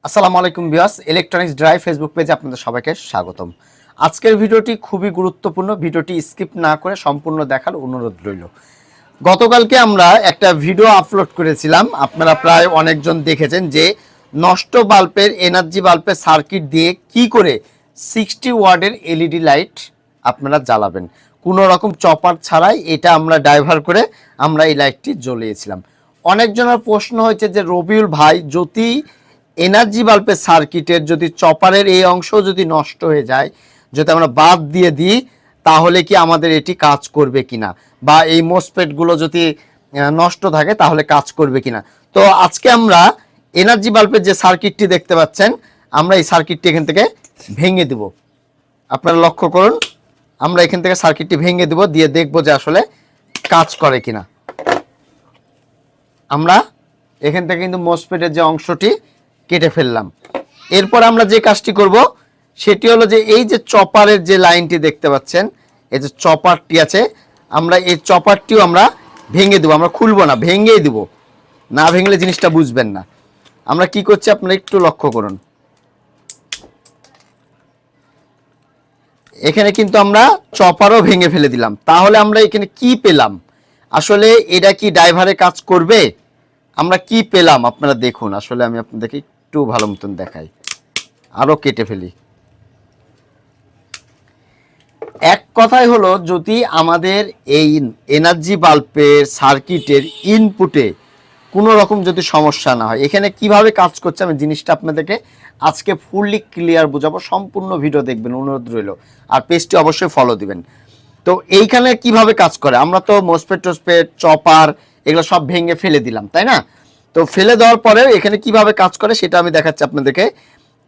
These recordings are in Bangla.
আসসালামু আলাইকুম ভিউয়ার্স, ইলেকট্রনিক্স ড্রাইভ ফেসবুক পেজে আপনাদের সবাইকে স্বাগতম। আজকের ভিডিওটি খুবই গুরুত্বপূর্ণ, ভিডিওটি স্কিপ না করে সম্পূর্ণ দেখার অনুরোধ রইল। গতকালকে আমরা একটা ভিডিও আপলোড করেছিলাম, আপনারা প্রায় অনেকজন দেখেছেন যে নষ্ট বাল্বের এনার্জি বাল্বের সার্কিট দিয়ে কি করে 60 ওয়াটের এলইডি লাইট আপনারা জ্বালাবেন কোনো রকম চপার ছাড়াই। এটা আমরা ড্রাইভার করে আমরা এই লাইটটি জ্বলিয়েছিলাম। অনেকজনের প্রশ্ন হয়েছে যে রবিউল ভাই, যদি এনার্জি বাল্বের সার্কিটের যদি চপারের এই অংশ যদি নষ্ট হয়ে যায়, যদি আমরা বাদ দিয়ে দিই, তাহলে কি আমাদের এটি কাজ করবে কিনা, বা এই মোসফেটগুলো যদি নষ্ট থাকে তাহলে কাজ করবে কিনা। তো আজকে আমরা এনার্জি বাল্বের যে সার্কিটটি দেখতে পাচ্ছেন, আমরা এই সার্কিটটি এখান থেকে ভেঙে দেব। আপনারা লক্ষ্য করুন, আমরা এখান থেকে সার্কিটটি ভেঙে দেব, দিয়ে দেখব যে আসলে কাজ করে কিনা। আমরা এখান থেকে কিন্তু মোসফেটের যে অংশটি কেটে ফেললাম। এরপর আমরা যে কাজটি করব সেটি হলো যে এই যে চপারের যে লাইনটি দেখতে পাচ্ছেন, এই যে চপারটি আছে, আমরা এই চপারটিও আমরা ভেঙে দেবো। আমরা খুলবো না, ভেঙেই দেবো, না ভেঙলে জিনিসটা বুঝবেন না। আমরা কি করছি আপনারা একটু লক্ষ্য করুন, এখানে কিন্তু আমরা চপারও ভেঙে ফেলে দিলাম। তাহলে আমরা এখানে কি পেলাম, আসলে এটা কি ড্রাইভারে কাজ করবে, আমরা কি পেলাম আপনারা দেখুন। আসলে আমি আপনাদেরকে একটু ভালো মতন দেখাই, আরো কেটে ফেলি। এক কথাই হলো, যদি আমাদের এই এনার্জি বাল্বের সার্কিটের ইনপুটে কোনো রকম যদি সমস্যা না হয়, এখানে কিভাবে কাজ করছে আমি জিনিসটা আপনাদেরকে আজকে ফুললি ক্লিয়ার বোঝাবো। সম্পূর্ণ ভিডিও দেখবেন, অনুরোধ রইল। আর পেজটি অবশ্যই ফলো দিবেন। তো এইখানে কিভাবে কাজ করে, আমরা তো মোসফেট টোসফেট চপার এগুলো সব ভেঙে ফেলে দিলাম, তাই না? তো ফেলে দেওয়ার পরে এখানে কিভাবে কাজ করে সেটা আমি দেখাচ্ছি আপনাদেরকে।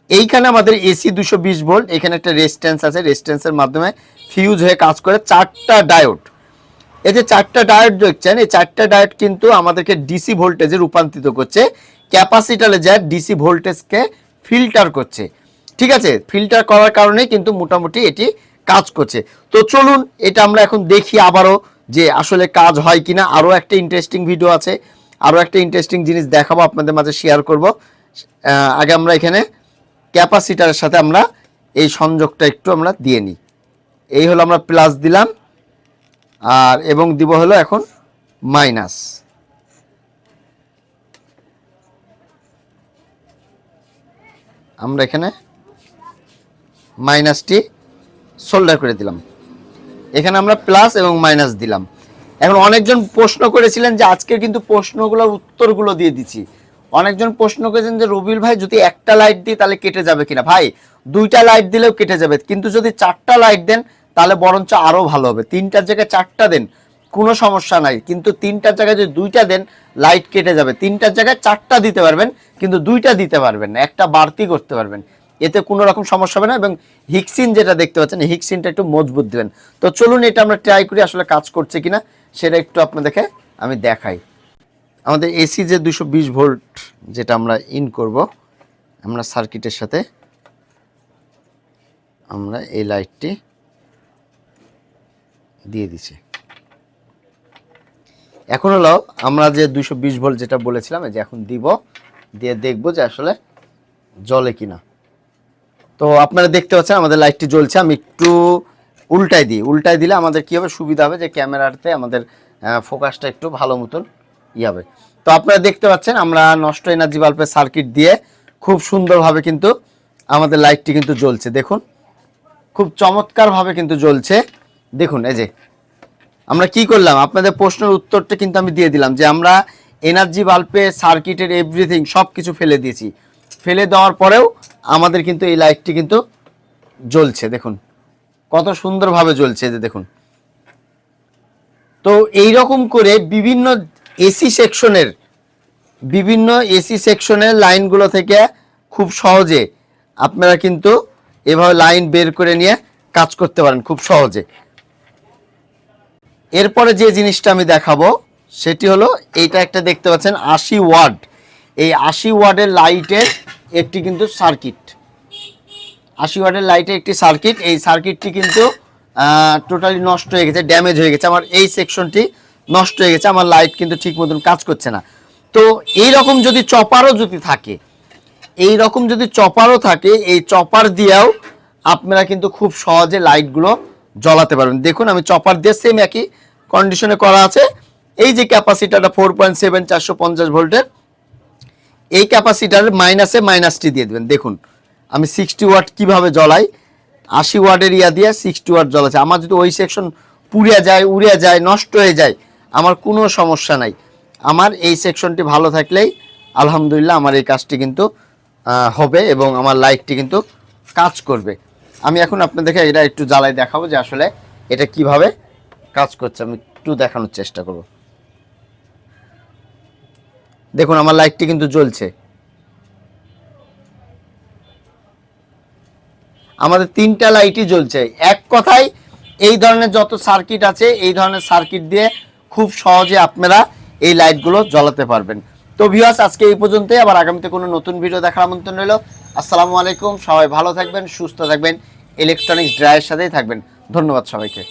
এইখানে আমাদের এসি 220 ভোল্ট, এখানে একটা রেজিস্ট্যান্স আছে, রেজিস্ট্যান্সের মাধ্যমে ফিউজ হয়ে কাজ করে 4টা ডায়োড। এই যে 4টা ডায়োড দেখছেন, এই 4টা ডায়োড কিন্তু আমাদেরকে ডিসি ভোল্টেজে রূপান্তরিত করছে, ক্যাপাসিটরে যায় ডিসি ভোল্টেজকে ফিল্টার করছে। ঠিক আছে, ফিল্টার করার কারণে কিন্তু মোটামুটি এটি কাজ করছে। তো চলুন এটা আমরা এখন দেখি আবারও যে আসলে কাজ হয় কিনা। আরও একটা ইন্টারেস্টিং ভিডিও আছে, আরও একটা ইন্টারেস্টিং জিনিস দেখাবো, আপনাদের মাঝে শেয়ার করব। আগে আমরা এখানে ক্যাপাসিটারের সাথে আমরা এই সংযোগটা একটু আমরা দিয়ে নিই। এই হলো আমরা প্লাস দিলাম, আর এবং দিব হলো এখন মাইনাস। আমরা এখানে মাইনাসটি সোল্ডার করে দিলাম, এখানে আমরা প্লাস এবং মাইনাস দিলাম। এখন অনেকজন প্রশ্ন করেছিলেন যে আজকে কিন্তু প্রশ্নগুলোর উত্তরগুলো দিয়ে দিচ্ছি। অনেকজন প্রশ্ন করেছেন যে রবিউল ভাই, যদি একটা লাইট দিই তাহলে কেটে যাবে কিনা। ভাই, 2টা লাইট দিলেও কেটে যাবে, কিন্তু যদি 4টা লাইট দেন তাহলে বরঞ্চ আরও ভালো হবে। 3টার জায়গায় 4টা দেন, কোনো সমস্যা নাই, কিন্তু 3টার জায়গায় যদি 2টা দেন লাইট কেটে যাবে। 3টার জায়গায় 4টা দিতে পারবেন, কিন্তু 2টা দিতে পারবেন না, একটা বাড়তি করতে পারবেন, এতে কোনো রকম সমস্যা হবে না। এবং হিক্সিন যেটা দেখতে পাচ্ছেন, হিক্সিনটা একটু মজবুত দেবেন। তো চলুন এটা আমরা ট্রাই করি আসলে কাজ করছে কিনা, সেটা একটু আপনাদেরকে আমি দেখাই। আমাদের এসি যে 220 ভোল্ট যেটা আমরা ইন করব, আমরা সার্কিটের সাথে আমরা এই লাইটটি দিয়ে দিছি। এখন হলো আমরা যে 220 ভোল্ট যেটা বলেছিলাম, এই যে এখন দিব, দিয়ে দেখব যে আসলে জ্বলে কিনা। তো আপনারা দেখতে পাচ্ছেন আমাদের লাইটটি জ্বলছে। আমি একটু উল্টাই দিই, উল্টাই দিলে আমাদের কী হবে, সুবিধা হবে যে ক্যামেরাতে আমাদের ফোকাসটা একটু ভালো মতন হবে। তো আপনারা দেখতে পাচ্ছেন আমরা নষ্ট এনার্জি বাল্বের সার্কিট দিয়ে খুব সুন্দরভাবে কিন্তু আমাদের লাইটটি কিন্তু জ্বলছে। দেখুন, খুব চমৎকারভাবে কিন্তু জ্বলছে। দেখুন, এই যে আমরা কি করলাম, আপনাদের প্রশ্নের উত্তরটা কিন্তু আমি দিয়ে দিলাম যে আমরা এনার্জি বাল্বের সার্কিটের এভরিথিং সব কিছু ফেলে দিয়েছি। ফেলে দেওয়ার পরেও আমাদের কিন্তু এই লাইটটি কিন্তু জ্বলছে। দেখুন কত সুন্দরভাবে জ্বলছে, যে দেখুন। তো এই রকম করে বিভিন্ন এসি সেকশনের লাইনগুলো থেকে খুব সহজে আপনারা কিন্তু এভাবে লাইন বের করে নিয়ে কাজ করতে পারেন খুব সহজে। এরপরে যে জিনিসটা আমি দেখাবো সেটি হলো, এইটা একটা দেখতে পাচ্ছেন 80 ওয়াট, এই 80 ওয়াটের লাইটের একটি কিন্তু সার্কিট, 80 ওয়াটের লাইটের একটি সার্কিট। এই সার্কিটটি কিন্তু টোটালি নষ্ট হয়ে গেছে, ড্যামেজ হয়ে গেছে, আমার এই সেকশনটি নষ্ট হয়ে গেছে, আমার লাইট কিন্তু ঠিক মতন কাজ করছে না। তো এই রকম যদি চপারও যদি থাকে, এই রকম যদি চপারও থাকে, এই চপার দিয়েও আপনারা কিন্তু খুব সহজে লাইটগুলো জ্বালাতে পারবেন। দেখুন আমি চপার দিয়ে সেম একই কন্ডিশনে করা আছে। এই যে ক্যাপাসিটারটা 4.7 450 ভোল্টের, এই ক্যাপাসিটারের মাইনাসে মাইনাসটি দিয়ে দেবেন। দেখুন আমি 60 ওয়াট কিভাবে জ্বলাই, 80 ওয়াটের ইয়া দিয়ে 60 ওয়াট জ্বলাচ্ছে। আমার যদি ওই সেকশন পুড়ে যায়, উড়ে যায়, নষ্ট হয়ে যায়, আমার কোনো সমস্যা নাই। আমার এই সেকশনটি ভালো থাকলেই আলহামদুলিল্লাহ আমার এই কাজটি কিন্তু হবে এবং আমার লাইটটি কিন্তু কাজ করবে। আমি এখন আপনাদেরকে এটা একটু জ্বালাই দেখাবো যে আসলে এটা কিভাবে কাজ করছে। আমি একটু দেখানোর চেষ্টা করব। দেখুন আমার লাইটটি কিন্তু জ্বলছে। আমাদের 3টা লাইটই জ্বলছে। এক কথায় এই ধরনের যত সার্কিট আছে, এই ধরনের সার্কিট দিয়ে খুব সহজে আপনারা এই লাইটগুলো জ্বালাতে পারবেন। তো ভিউয়ার্স আজকে এই পর্যন্তই, আবার আগামীতে কোনো নতুন ভিডিও দেখার আমন্ত্রণ রইল। আসসালামু আলাইকুম, সবাই ভালো থাকবেন, সুস্থ থাকবেন, ইলেকট্রনিক্স ড্রাইয়ের সাথেই থাকবেন। ধন্যবাদ সবাইকে।